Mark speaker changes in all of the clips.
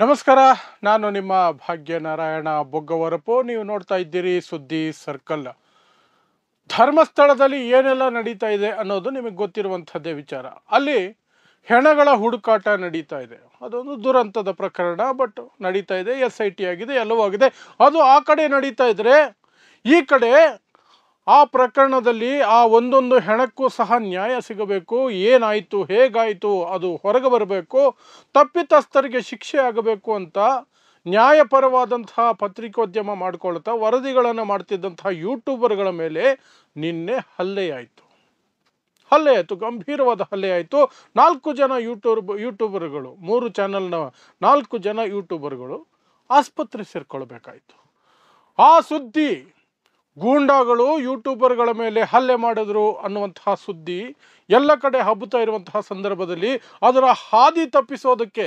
Speaker 1: ನಮಸ್ಕಾರ. ನಾನು ನಿಮ್ಮ ಭಾಗ್ಯನಾರಾಯಣ ಬೊಗ್ಗವರಪು. ನೀವು ನೋಡ್ತಾ ಇದ್ದೀರಿ ಸುದ್ದಿ ಸರ್ಕಲ್. ಧರ್ಮಸ್ಥಳದಲ್ಲಿ ಏನೆಲ್ಲ ನಡೀತಾ ಇದೆ ಅನ್ನೋದು ನಿಮಗೆ ಗೊತ್ತಿರುವಂಥದ್ದೇ ವಿಚಾರ. ಅಲ್ಲಿ ಹೆಣಗಳ ಹುಡುಕಾಟ ನಡೀತಾ ಇದೆ. ಅದೊಂದು ದುರಂತದ ಪ್ರಕರಣ, ಬಟ್ ನಡೀತಾ ಇದೆ. SIT ಆಗಿದೆ, ಎಲ್ಲವೂ ಆಗಿದೆ. ಅದು ಆ ಕಡೆ ನಡೀತಾ ಇದ್ರೆ, ಈ ಕಡೆ ಆ ಪ್ರಕರಣದಲ್ಲಿ ಆ ಒಂದೊಂದು ಹೆಣಕ್ಕೂ ಸಹ ನ್ಯಾಯ ಸಿಗಬೇಕು. ಏನಾಯಿತು, ಹೇಗಾಯಿತು, ಅದು ಹೊರಗೆ ಬರಬೇಕು, ತಪ್ಪಿತಸ್ಥರಿಗೆ ಶಿಕ್ಷೆ ಆಗಬೇಕು ಅಂತ ನ್ಯಾಯಪರವಾದಂತಹ ಪತ್ರಿಕೋದ್ಯಮ ಮಾಡಿಕೊಳ್ತಾ ವರದಿಗಳನ್ನು ಮಾಡ್ತಿದ್ದಂತಹ ಯೂಟ್ಯೂಬರ್ಗಳ ಮೇಲೆ ನಿನ್ನೆ ಹಲ್ಲೆಯಾಯಿತು. ಗಂಭೀರವಾದ ಹಲ್ಲೆಯಾಯಿತು. 4 ಜನ ಯೂಟ್ಯೂಬರ್ಗಳು, 3 ಚಾನಲ್ನ 4 ಜನ ಯೂಟ್ಯೂಬರ್ಗಳು ಆಸ್ಪತ್ರೆ ಸೇರ್ಕೊಳ್ಬೇಕಾಯಿತು. ಆ ಸುದ್ದಿ, ಗೂಂಡಾಗಳು ಯೂಟ್ಯೂಬರ್ಗಳ ಮೇಲೆ ಹಲ್ಲೆ ಮಾಡಿದ್ರು ಅನ್ನುವಂತಹ ಸುದ್ದಿ ಎಲ್ಲ ಕಡೆ ಹಬ್ಬುತ್ತಾ ಇರುವಂತಹ ಸಂದರ್ಭದಲ್ಲಿ ಅದರ ಹಾದಿ ತಪ್ಪಿಸೋದಕ್ಕೆ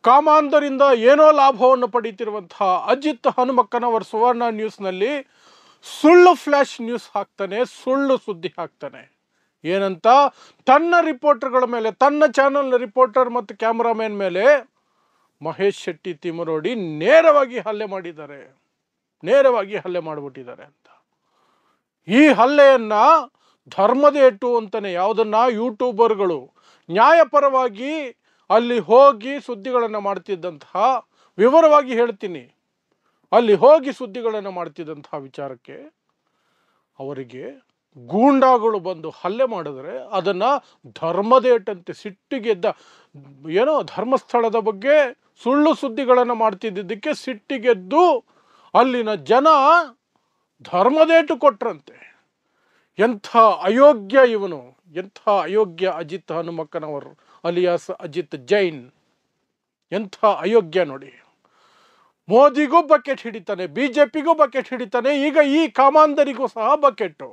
Speaker 1: ಕಾಮಾಂಧರಿಂದ ಏನೋ ಲಾಭವನ್ನು ಪಡೀತಿರುವಂತಹ ಅಜಿತ್ ಹನುಮಕ್ಕನವರ ಸುವರ್ಣ ನ್ಯೂಸ್ನಲ್ಲಿ ಸುಳ್ಳು ಫ್ಲ್ಯಾಶ್ ನ್ಯೂಸ್ ಹಾಕ್ತಾನೆ, ಸುಳ್ಳು ಸುದ್ದಿ ಹಾಕ್ತಾನೆ. ಏನಂತ, ತನ್ನ ರಿಪೋರ್ಟರ್ಗಳ ಮೇಲೆ, ತನ್ನ ಚಾನಲ್ನ ರಿಪೋರ್ಟರ್ ಮತ್ತು ಕ್ಯಾಮ್ರಾಮನ್ ಮೇಲೆ ಮಹೇಶ್ ಶೆಟ್ಟಿ ತಿಮರೋಡಿ ನೇರವಾಗಿ ಹಲ್ಲೆ ಮಾಡಿಬಿಟ್ಟಿದ್ದಾರೆ ಅಂತ. ಈ ಹಲ್ಲೆಯನ್ನ ಧರ್ಮದೇಟು ಅಂತಾನೆ, ಯಾವುದನ್ನ ಯೂಟ್ಯೂಬರ್ಗಳು ನ್ಯಾಯಪರವಾಗಿ ಅಲ್ಲಿ ಹೋಗಿ ಸುದ್ದಿಗಳನ್ನು ಮಾಡ್ತಿದ್ದಂತಹ, ವಿವರವಾಗಿ ಹೇಳ್ತೀನಿ, ಅಲ್ಲಿ ಹೋಗಿ ಸುದ್ದಿಗಳನ್ನು ಮಾಡ್ತಿದ್ದಂತಹ ವಿಚಾರಕ್ಕೆ ಅವರಿಗೆ ಗೂಂಡಾಗಳು ಬಂದು ಹಲ್ಲೆ ಮಾಡಿದ್ರೆ ಅದನ್ನ ಧರ್ಮದೇಟಂತೆ ಸಿಟ್ಟಿಗೆದ್ದ, ಏನೋ ಧರ್ಮಸ್ಥಳದ ಬಗ್ಗೆ ಸುಳ್ಳು ಸುದ್ದಿಗಳನ್ನು ಮಾಡ್ತಿದ್ದಕ್ಕೆ ಸಿಟ್ಟಿಗೆದ್ದು ಅಲ್ಲಿನ ಜನ ಧರ್ಮದೇಟು ಕೊಟ್ರಂತೆ. ಎಂಥ ಅಯೋಗ್ಯ ಇವನು, ಎಂಥ ಅಯೋಗ್ಯ ಅಜಿತ್ ಹನುಮಕ್ಕನವರು ಅಲಿಯಾಸ್ ಅಜಿತ್ ಜೈನ್. ಎಂಥ ಅಯೋಗ್ಯ ನೋಡಿ. ಮೋದಿಗೂ ಬಕೆಟ್ ಹಿಡಿತಾನೆ, BJPಗೂ ಬಕೆಟ್ ಹಿಡಿತಾನೆ, ಈಗ ಈ ಕಾಮಾಂಧರಿಗೂ ಸಹ ಬಕೆಟ್ಟು.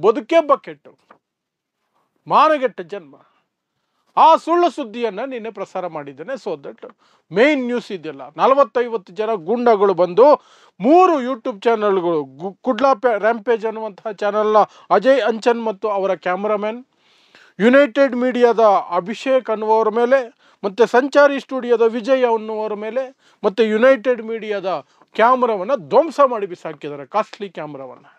Speaker 1: ಬದುಕೇ ಬಕೆಟ್ಟು. ಮಾನಗೆಟ್ಟ ಜನ್ಮ. ಆ ಸುಳ್ಳು ಸುದ್ದಿಯನ್ನು ನಿನ್ನೆ ಪ್ರಸಾರ ಮಾಡಿದ್ದೇನೆ. ಸೊ ದಟ್ ಮೇನ್ ನ್ಯೂಸ್ ಇದೆಯಲ್ಲ, 40-50 ಜನ ಗೂಂಡಾಗಳು ಬಂದು 3 ಯೂಟ್ಯೂಬ್ ಚಾನಲ್ಗಳು, ಕುಡ್ಲಾ ರ್ಯಾಂಪೇಜ್ ಅನ್ನುವಂತಹ ಚಾನಲ್ನ ಅಜಯ್ ಅಂಚನ್ ಮತ್ತು ಅವರ ಕ್ಯಾಮ್ರಾಮನ್, ಯುನೈಟೆಡ್ ಮೀಡಿಯಾದ ಅಭಿಷೇಕ್ ಅನ್ನುವರ ಮೇಲೆ, ಮತ್ತು ಸಂಚಾರಿ ಸ್ಟುಡಿಯೋದ ವಿಜಯ್ ಅನ್ನುವರ ಮೇಲೆ, ಮತ್ತು ಯುನೈಟೆಡ್ ಮೀಡಿಯಾದ ಕ್ಯಾಮ್ರಾವನ್ನು ಧ್ವಂಸ ಮಾಡಿ ಬಿಸಾಕಿದ್ದಾರೆ. ಕಾಸ್ಟ್ಲಿ ಕ್ಯಾಮ್ರಾವನ್ನು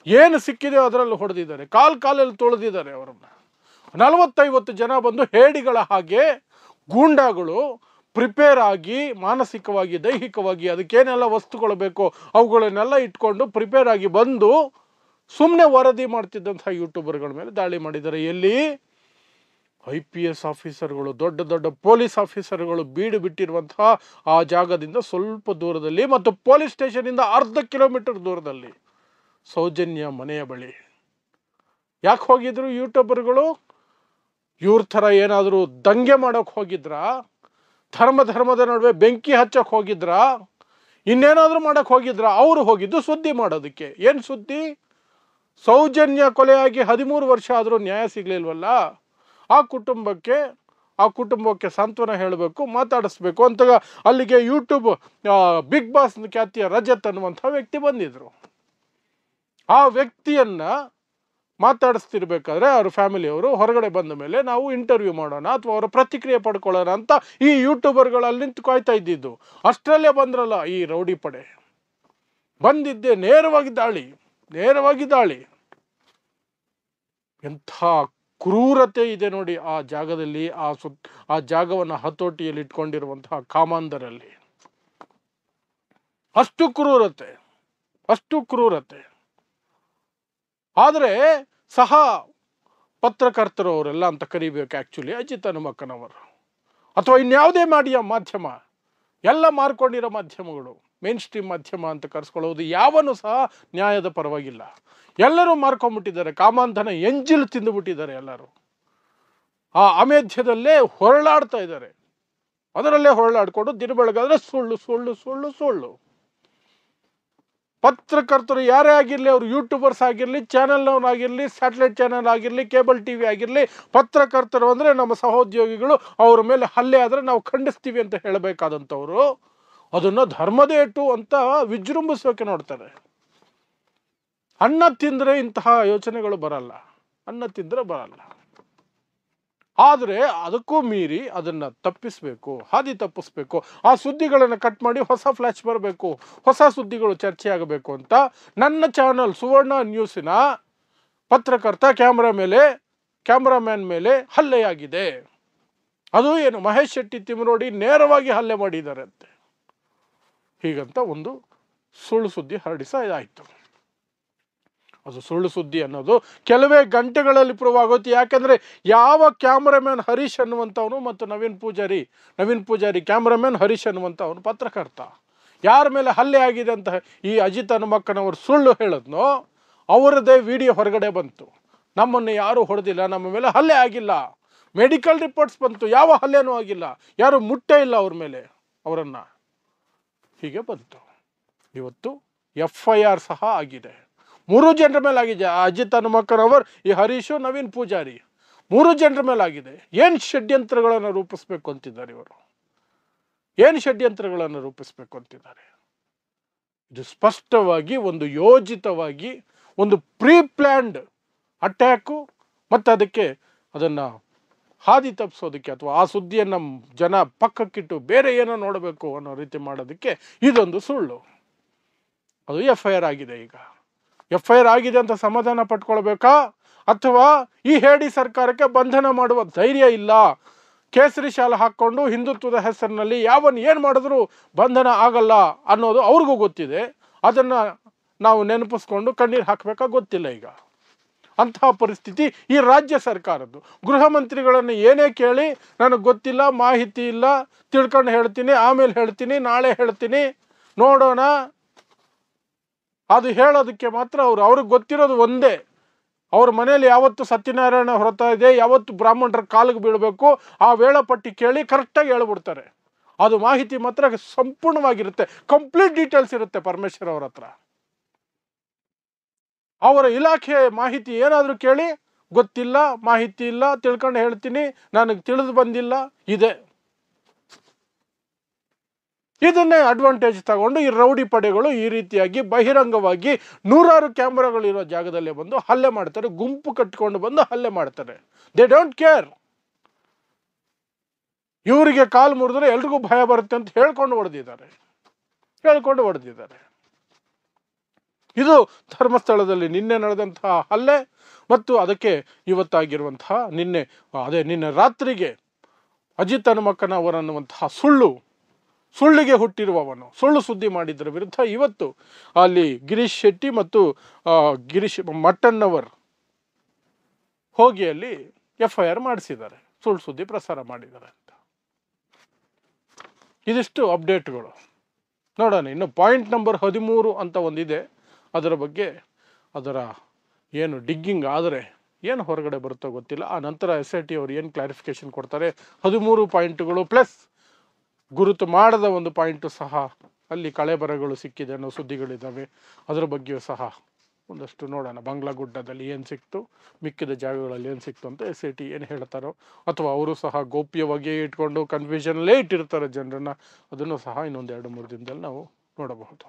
Speaker 1: ಏನು ಸಿಕ್ಕಿದೆ ಅದರಲ್ಲಿ ಹೊಡೆದಿದ್ದಾರೆ, ಕಾಲಲ್ಲಿ ತೊಳೆದಿದ್ದಾರೆ ಅವರನ್ನು. 40-50 ಜನ ಬಂದು ಹೇಡಿಗಳ ಹಾಗೆ ಗೂಂಡಾಗಳು ಪ್ರಿಪೇರ್ ಆಗಿ, ಮಾನಸಿಕವಾಗಿ, ದೈಹಿಕವಾಗಿ ಅದಕ್ಕೇನೆಲ್ಲ ವಸ್ತುಗಳು ಬೇಕೋ ಅವುಗಳನ್ನೆಲ್ಲ ಇಟ್ಕೊಂಡು ಪ್ರಿಪೇರ್ ಆಗಿ ಬಂದು ಸುಮ್ಮನೆ ವರದಿ ಮಾಡ್ತಿದ್ದಂಥ ಯೂಟ್ಯೂಬರ್ಗಳ ಮೇಲೆ ದಾಳಿ ಮಾಡಿದ್ದಾರೆ. ಎಲ್ಲಿ IPS ಆಫೀಸರ್ಗಳು, ದೊಡ್ಡ ಪೊಲೀಸ್ ಆಫೀಸರ್ಗಳು ಬೀಡು ಬಿಟ್ಟಿರುವಂತಹ ಆ ಜಾಗದಿಂದ ಸ್ವಲ್ಪ ದೂರದಲ್ಲಿ, ಮತ್ತು ಪೊಲೀಸ್ ಸ್ಟೇಷನಿಂದ 1/2 ಕಿಲೋಮೀಟರ್ ದೂರದಲ್ಲಿ ಸೌಜನ್ಯ ಮನೆಯ ಬಳಿ. ಯಾಕೆ ಹೋಗಿದ್ರು ಯೂಟ್ಯೂಬರ್ಗಳು? ಇವ್ರ ಥರ ಏನಾದರೂ ದಂಗೆ ಮಾಡೋಕೆ ಹೋಗಿದ್ರಾ? ಧರ್ಮದ ನಡುವೆ ಬೆಂಕಿ ಹಚ್ಚಕ್ಕೆ ಹೋಗಿದ್ರಾ? ಇನ್ನೇನಾದರೂ ಮಾಡೋಕ್ಕೆ ಹೋಗಿದ್ರಾ? ಅವರು ಹೋಗಿದ್ದು ಸುದ್ದಿ ಮಾಡೋದಕ್ಕೆ. ಏನು ಸುದ್ದಿ? ಸೌಜನ್ಯ ಕೊಲೆಯಾಗಿ 13 ವರ್ಷ ಆದರೂ ನ್ಯಾಯ ಸಿಗಲಿಲ್ವಲ್ಲ, ಆ ಕುಟುಂಬಕ್ಕೆ ಸಾಂತ್ವನ ಹೇಳಬೇಕು, ಮಾತಾಡಿಸ್ಬೇಕು ಅಂತ ಅಲ್ಲಿಗೆ ಯೂಟ್ಯೂಬ್ ಬಿಗ್ ಬಾಸ್ ಖ್ಯಾತಿಯ ರಜತ್ ಅನ್ನುವಂಥ ವ್ಯಕ್ತಿ ಬಂದಿದ್ರು. ಆ ವ್ಯಕ್ತಿಯನ್ನ ಮಾತಾಡಿಸ್ತಿರ್ಬೇಕಾದ್ರೆ ಅವ್ರ ಫ್ಯಾಮಿಲಿಯವರು ಹೊರಗಡೆ ಬಂದ ಮೇಲೆ ನಾವು ಇಂಟರ್ವ್ಯೂ ಮಾಡೋಣ ಅಥವಾ ಅವರ ಪ್ರತಿಕ್ರಿಯೆ ಪಡ್ಕೊಳ್ಳೋಣ ಅಂತ ಈ ಯೂಟ್ಯೂಬರ್ಗಳು ಅಲ್ಲಿ ನಿಂತು ಕಾಯ್ತಾ ಇದ್ದಿದ್ದು. ಅಷ್ಟರಲ್ಲೇ ಬಂದ್ರಲ್ಲ ಈ ರೌಡಿ ಪಡೆ. ಬಂದಿದ್ದೆ ನೇರವಾಗಿ ದಾಳಿ. ಎಂಥ ಕ್ರೂರತೆ ಇದೆ ನೋಡಿ ಆ ಜಾಗದಲ್ಲಿ, ಆ ಜಾಗವನ್ನು ಹತೋಟಿಯಲ್ಲಿ ಇಟ್ಕೊಂಡಿರುವಂತಹ ಕಾಮಾಂಧರಲ್ಲಿ. ಅಷ್ಟು ಕ್ರೂರತೆ. ಆದರೆ ಸಹ ಪತ್ರಕರ್ತರು ಅವರೆಲ್ಲ ಅಂತ ಕರಿಬೇಕು ಆ್ಯಕ್ಚುಲಿ ಅಜಿತ್ ಹನುಮಕ್ಕನವರು, ಅಥವಾ ಇನ್ಯಾವುದೇ ಮಾಧ್ಯಮ, ಎಲ್ಲ ಮಾರ್ಕೊಂಡಿರೋ ಮಾಧ್ಯಮಗಳು, ಮೇನ್ ಸ್ಟ್ರೀಮ್ ಮಾಧ್ಯಮ ಅಂತ ಕರೆಸ್ಕೊಳ್ಳೋದು ಯಾವನು ಸಹ ನ್ಯಾಯದ ಪರವಾಗಿಲ್ಲ. ಎಲ್ಲರೂ ಮಾರ್ಕೊಂಡ್ಬಿಟ್ಟಿದ್ದಾರೆ. ಕಾಮಾಂಧನ ಎಂಜಿಲು ತಿಂದುಬಿಟ್ಟಿದ್ದಾರೆ ಎಲ್ಲರೂ. ಆ ಅಮೇಧ್ಯದಲ್ಲೇ ಹೊರಳಾಡ್ತಾ ಇದ್ದಾರೆ. ಅದರಲ್ಲೇ ಹೊರಳಾಡ್ಕೊಂಡು ದಿನ ಬೆಳಗಾದ್ರೆ ಸುಳ್ಳು. ಪತ್ರಕರ್ತರು ಯಾರೇ ಆಗಿರಲಿ, ಅವರು ಯೂಟ್ಯೂಬರ್ಸ್ ಆಗಿರಲಿ, ಚಾನೆಲ್ನವರಾಗಿರಲಿ, ಸ್ಯಾಟಲೈಟ್ ಚಾನೆಲ್ ಆಗಿರಲಿ, ಕೇಬಲ್ TV ಆಗಿರಲಿ, ಪತ್ರಕರ್ತರು ಅಂದರೆ ನಮ್ಮ ಸಹೋದ್ಯೋಗಿಗಳು, ಅವ್ರ ಮೇಲೆ ಹಲ್ಲೆ ಆದರೆ ನಾವು ಖಂಡಿಸ್ತೀವಿ ಅಂತ ಹೇಳಬೇಕಾದಂಥವ್ರು ಅದನ್ನು ಧರ್ಮದೇಟು ಅಂತ ವಿಜೃಂಭಿಸೋಕೆ ನೋಡ್ತಾರೆ. ಅನ್ನ ತಿಂದರೆ ಇಂತಹ ಯೋಚನೆಗಳು ಬರಲ್ಲ. ಆದರೆ ಅದಕ್ಕೂ ಮೀರಿ ಅದನ್ನು ತಪ್ಪಿಸಬೇಕು, ಹಾದಿ ತಪ್ಪಿಸ್ಬೇಕು, ಆ ಸುದ್ದಿಗಳನ್ನು ಕಟ್ ಮಾಡಿ ಹೊಸ ಫ್ಲ್ಯಾಶ್ ಬರಬೇಕು, ಹೊಸ ಸುದ್ದಿಗಳು ಚರ್ಚೆ ಆಗಬೇಕು ಅಂತ ನನ್ನ ಚಾನಲ್ ಸುವರ್ಣ ನ್ಯೂಸಿನ ಪತ್ರಕರ್ತ ಕ್ಯಾಮ್ರಾಮ್ಯಾನ್ ಮೇಲೆ ಹಲ್ಲೆಯಾಗಿದೆ. ಅದು ಏನು, ಮಹೇಶ್ ಶೆಟ್ಟಿ ತಿಮರೋಡಿ ನೇರವಾಗಿ ಹಲ್ಲೆ ಮಾಡಿದ್ದಾರೆ ಅಂತೆ. ಹೀಗಂತ ಒಂದು ಸುಳ್ಳು ಸುದ್ದಿ ಹರಡಿಸಾಯಿತು. ಅದು ಸುಳ್ಳು ಸುದ್ದಿ ಅನ್ನೋದು ಕೆಲವೇ ಗಂಟೆಗಳಲ್ಲಿ ಪ್ರೂವ್ ಆಗುತ್ತೆ. ಯಾಕೆಂದರೆ ಯಾವ ಕ್ಯಾಮ್ರಾಮ್ಯಾನ್ ಹರೀಶ್ ಅನ್ನುವಂಥವನು ಮತ್ತು ನವೀನ್ ಪೂಜಾರಿ ಕ್ಯಾಮ್ರಾಮ್ಯಾನ್ ಹರೀಶ್ ಅನ್ನುವಂಥವನು ಪತ್ರಕರ್ತ, ಯಾರ ಮೇಲೆ ಹಲ್ಲೆ ಆಗಿದೆ ಅಂತ ಈ ಅಜಿತ್ ಹನುಮಕ್ಕನವರು ಸುಳ್ಳು ಹೇಳಿದ್ನೋ ಅವರದೇ ವಿಡಿಯೋ ಹೊರಗಡೆ ಬಂತು. ನಮ್ಮನ್ನು ಯಾರೂ ಹೊಡೆದಿಲ್ಲ, ನಮ್ಮ ಮೇಲೆ ಹಲ್ಲೆ ಆಗಿಲ್ಲ, ಮೆಡಿಕಲ್ ರಿಪೋರ್ಟ್ಸ್ ಬಂತು, ಯಾವ ಹಲ್ಲೆನೂ ಆಗಿಲ್ಲ, ಯಾರು ಮುಟ್ಟೇ ಇಲ್ಲ ಅವ್ರ ಮೇಲೆ, ಅವರನ್ನು ಹೀಗೆ ಬಂತು. ಇವತ್ತು FIR ಸಹ ಆಗಿದೆ, 3 ಜನರ ಮೇಲೆ ಆಗಿದೆ. ಅಜಿತ್ ಹನುಮಕ್ಕನವರ್, ಈ ಹರೀಶು, ನವೀನ್ ಪೂಜಾರಿ 3 ಜನರ ಮೇಲೆ ಆಗಿದೆ. ಏನು ಷಡ್ಯಂತ್ರಗಳನ್ನು ರೂಪಿಸ್ಬೇಕು ಅಂತಿದ್ದಾರೆ ಇವರು, ಏನು ಷಡ್ಯಂತ್ರಗಳನ್ನು ರೂಪಿಸ್ಬೇಕು ಅಂತಿದ್ದಾರೆ? ಇದು ಸ್ಪಷ್ಟವಾಗಿ ಒಂದು ಯೋಜಿತವಾಗಿ ಒಂದು ಪ್ರೀ ಪ್ಲ್ಯಾನ್ಡ್ ಅಟ್ಯಾಕು, ಮತ್ತು ಅದನ್ನು ಹಾದಿ ತಪ್ಪಿಸೋದಕ್ಕೆ ಅಥವಾ ಆ ಸುದ್ದಿಯನ್ನು ಜನ ಪಕ್ಕಕ್ಕಿಟ್ಟು ಬೇರೆ ಏನೋ ನೋಡಬೇಕು ಅನ್ನೋ ರೀತಿ ಮಾಡೋದಕ್ಕೆ ಇದೊಂದು ಸುಳ್ಳು. ಅದು FIR ಆಗಿದೆ. ಈಗ FIR ಆಗಿದೆ ಅಂತ ಸಮಾಧಾನ ಪಟ್ಕೊಳ್ಬೇಕಾ, ಅಥವಾ ಈ ಹೇಡಿ ಸರ್ಕಾರಕ್ಕೆ ಬಂಧನ ಮಾಡುವ ಧೈರ್ಯ ಇಲ್ಲ, ಕೇಸರಿ ಶಾಲೆ ಹಾಕ್ಕೊಂಡು ಹಿಂದುತ್ವದ ಹೆಸರಿನಲ್ಲಿ ಏನು ಮಾಡಿದ್ರೂ ಬಂಧನ ಆಗಲ್ಲ ಅನ್ನೋದು ಅವ್ರಿಗೂ ಗೊತ್ತಿದೆ. ಅದನ್ನು ನಾವು ನೆನಪಿಸ್ಕೊಂಡು ಕಣ್ಣೀರು ಹಾಕಬೇಕಾ ಗೊತ್ತಿಲ್ಲ. ಈಗ ಅಂತಹ ಪರಿಸ್ಥಿತಿ ಈ ರಾಜ್ಯ ಸರ್ಕಾರದ್ದು. ಗೃಹ ಮಂತ್ರಿಗಳನ್ನು ಏನೇ ಕೇಳಿ ನನಗೆ ಗೊತ್ತಿಲ್ಲ, ಮಾಹಿತಿ ಇಲ್ಲ, ತಿಳ್ಕೊಂಡು ಹೇಳ್ತೀನಿ, ಆಮೇಲೆ ಹೇಳ್ತೀನಿ, ನಾಳೆ ಹೇಳ್ತೀನಿ, ನೋಡೋಣ, ಅದು ಹೇಳೋದಕ್ಕೆ ಮಾತ್ರ ಅವ್ರಿಗೆ ಗೊತ್ತಿರೋದು ಒಂದೇ, ಅವ್ರ ಮನೇಲಿ ಯಾವತ್ತು ಸತ್ಯನಾರಾಯಣ ಹೊರತಾ ಇದೆ, ಯಾವತ್ತು ಬ್ರಾಹ್ಮಣರ ಕಾಲಿಗೆ ಬೀಳಬೇಕು, ಆ ವೇಳಾಪಟ್ಟಿ ಕೇಳಿ ಕರೆಕ್ಟಾಗಿ ಹೇಳ್ಬಿಡ್ತಾರೆ. ಅದು ಮಾಹಿತಿ ಮಾತ್ರ ಸಂಪೂರ್ಣವಾಗಿರುತ್ತೆ, ಕಂಪ್ಲೀಟ್ ಡೀಟೇಲ್ಸ್ ಇರುತ್ತೆ ಪರಮೇಶ್ವರ್ ಅವ್ರ ಹತ್ರ. ಅವರ ಇಲಾಖೆ ಮಾಹಿತಿ ಏನಾದರೂ ಕೇಳಿ ಗೊತ್ತಿಲ್ಲ, ಮಾಹಿತಿ ಇಲ್ಲ, ತಿಳ್ಕೊಂಡು ಹೇಳ್ತೀನಿ, ನನಗೆ ತಿಳಿದು ಬಂದಿಲ್ಲ, ಇದನ್ನೇ ಅಡ್ವಾಂಟೇಜ್ ತಗೊಂಡು ಈ ರೌಡಿ ಪಡೆಗಳು ಈ ರೀತಿಯಾಗಿ ಬಹಿರಂಗವಾಗಿ 100 ಕ್ಯಾಮ್ರಾಗಳಿರೋ ಜಾಗದಲ್ಲೇ ಬಂದು ಹಲ್ಲೆ ಮಾಡ್ತಾರೆ, ಗುಂಪು ಕಟ್ಟಿಕೊಂಡು ಬಂದು ಹಲ್ಲೆ ಮಾಡ್ತಾರೆ. They don't care. ಇವರಿಗೆ ಕಾಲು ಮುರಿದ್ರೆ ಎಲ್ರಿಗೂ ಭಯ ಬರುತ್ತೆ ಅಂತ ಹೇಳ್ಕೊಂಡು ಹೊಡೆದಿದ್ದಾರೆ. ಇದು ಧರ್ಮಸ್ಥಳದಲ್ಲಿ ನಿನ್ನೆ ನಡೆದಂತಹ ಹಲ್ಲೆ, ಮತ್ತು ಅದಕ್ಕೆ ಇವತ್ತಾಗಿರುವಂತಹ ನಿನ್ನೆ ರಾತ್ರಿಗೆ ಅಜಿತ್ ಹನುಮಕ್ಕನವರನ್ನುವಂತಹ ಸುಳ್ಳಿಗೆ ಹುಟ್ಟಿರುವವನು ಸುಳ್ಳು ಸುದ್ದಿ ಮಾಡಿದ್ದರ ವಿರುದ್ಧ ಇವತ್ತು ಅಲ್ಲಿ ಗಿರೀಶ್ ಶೆಟ್ಟಿ ಮತ್ತು ಗಿರೀಶ್ ಮಟ್ಟಣ್ಣವರ್ ಹೋಗಿ ಅಲ್ಲಿ FIR ಮಾಡಿಸಿದ್ದಾರೆ, ಸುಳ್ಳು ಸುದ್ದಿ ಪ್ರಸಾರ ಮಾಡಿದ್ದಾರೆ ಅಂತ. ಇದಿಷ್ಟು ಅಪ್ಡೇಟ್ಗಳು. ನೋಡೋಣ, ಇನ್ನು ಪಾಯಿಂಟ್ ನಂಬರ್ 13 ಅಂತ ಒಂದಿದೆ, ಅದರ ಬಗ್ಗೆ ಏನು ಡಿಗ್ಗಿಂಗ್ ಆದರೆ ಏನು ಹೊರಗಡೆ ಬರುತ್ತೋ ಗೊತ್ತಿಲ್ಲ. ಆ ನಂತರ SIT ಅವರು ಏನು ಕ್ಲಾರಿಫಿಕೇಶನ್ ಕೊಡ್ತಾರೆ, 13 ಪಾಯಿಂಟ್ಗಳು ಪ್ಲಸ್ ಗುರುತು ಮಾಡದ ಒಂದು ಪಾಯಿಂಟು ಸಹ ಅಲ್ಲಿ ಕಳೆಬರಗಳು ಸಿಕ್ಕಿದೆ ಅನ್ನೋ ಸುದ್ದಿಗಳಿದ್ದಾವೆ. ಅದರ ಬಗ್ಗೆಯೂ ಸಹ ಒಂದಷ್ಟು ನೋಡೋಣ. ಬಂಗ್ಲಾಗುಡ್ಡದಲ್ಲಿ ಏನು ಸಿಕ್ತು, ಮಿಕ್ಕಿದ ಜಾಗಗಳಲ್ಲಿ ಏನು ಸಿಕ್ತು ಅಂತ SIT ಏನು ಹೇಳ್ತಾರೋ, ಅಥವಾ ಅವರು ಸಹ ಗೋಪ್ಯವಾಗಿ ಇಟ್ಕೊಂಡು ಕನ್ಫ್ಯೂಷನಲ್ಲೇ ಇಟ್ಟಿರ್ತಾರೆ ಜನರನ್ನು, ಅದನ್ನು ಸಹ ಇನ್ನೊಂದು 2-3 ದಿನದಲ್ಲಿ ನಾವು ನೋಡಬಹುದು.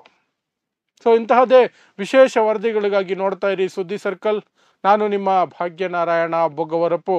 Speaker 1: ಸೊ ಇಂತಹದೇ ವಿಶೇಷ ವರದಿಗಳಿಗಾಗಿ ನೋಡ್ತಾ ಇರಿ ಸುದ್ದಿ ಸರ್ಕಲ್. ನಾನು ನಿಮ್ಮ ಭಾಗ್ಯನಾರಾಯಣ ಬೊಗವರಪು.